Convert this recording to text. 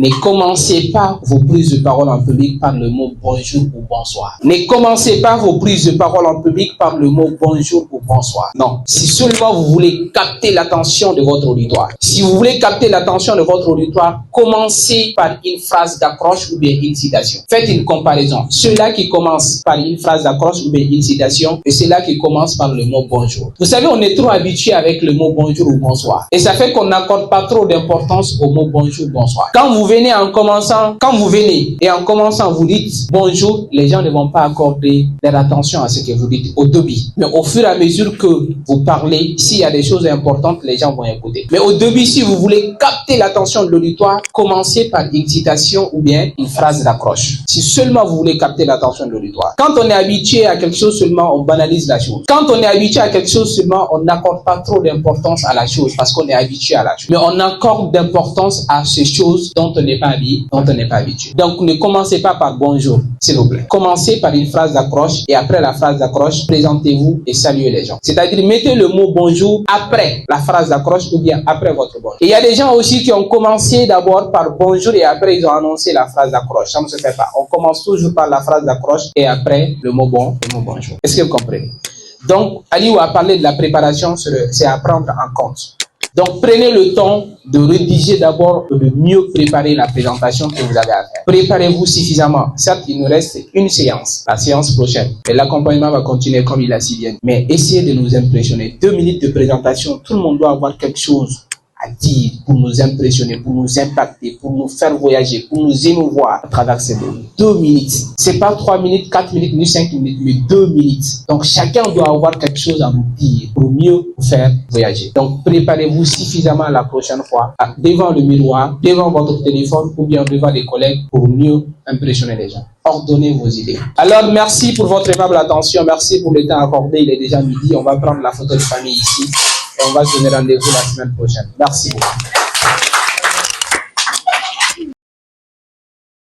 Ne commencez pas vos prises de parole en public par le mot bonjour ou bonsoir. Ne commencez pas vos prises de parole en public par le mot bonjour ou bonsoir. Non. Si seulement vous voulez capter l'attention de votre auditoire, si vous voulez capter l'attention de votre auditoire, commencez par une phrase d'accroche ou bien une citation. Faites une comparaison. Ceux-là qui commencent par une phrase d'accroche ou bien une citation et ceux-là qui commencent par le mot bonjour. Vous savez, on est trop habitué avec le mot bonjour ou bonsoir. Et ça fait qu'on n'accorde pas trop d'importance au mot bonjour, bonsoir. Quand vous venez et en commençant, vous dites bonjour, les gens ne vont pas accorder leur attention à ce que vous dites au début. Mais au fur et à mesure que vous parlez, s'il y a des choses importantes, les gens vont écouter. Mais au début, si vous voulez capter l'attention de l'auditoire, commencez par une citation ou bien une phrase d'accroche. Si seulement vous voulez capter l'attention de l'auditoire. Quand on est habitué à quelque chose seulement, on banalise la chose. Quand on est habitué à quelque chose seulement, on n'accorde pas trop d'importance à la chose parce qu'on est habitué à la chose. Mais on accorde d'importance à ces choses dont on n'est pas habitué. Donc, ne commencez pas par bonjour, s'il vous plaît. Commencez par une phrase d'accroche et après la phrase d'accroche, présentez-vous et saluez les gens. C'est-à-dire, mettez le mot bonjour après la phrase d'accroche ou bien après votre bonjour. Et il y a des gens aussi qui ont commencé d'abord par bonjour et après ils ont annoncé la phrase d'accroche. Ça ne se fait pas. On commence toujours par la phrase d'accroche et après le mot bonjour. Est-ce que vous comprenez? Donc, Aliou a parlé de la préparation, c'est à prendre en compte. Donc, prenez le temps de rédiger d'abord et de mieux préparer la présentation que vous avez à faire. Préparez-vous suffisamment. Certes, il nous reste une séance, la séance prochaine. Et l'accompagnement va continuer comme il a si bien. Mais essayez de nous impressionner. 2 minutes de présentation, tout le monde doit avoir quelque chose à dire pour nous impressionner, pour nous impacter, pour nous faire voyager, pour nous émouvoir à travers ces 2 minutes. C'est pas 3 minutes, 4 minutes, ni 5 minutes, mais 2 minutes. Donc chacun doit avoir quelque chose à nous dire pour mieux vous faire voyager. Donc préparez-vous suffisamment la prochaine fois devant le miroir, devant votre téléphone ou bien devant des collègues pour mieux impressionner les gens. Ordonnez vos idées. Alors merci pour votre aimable attention, merci pour le temps accordé. Il est déjà midi, on va prendre la photo de famille ici. On va se donner rendez-vous la semaine prochaine. Merci beaucoup.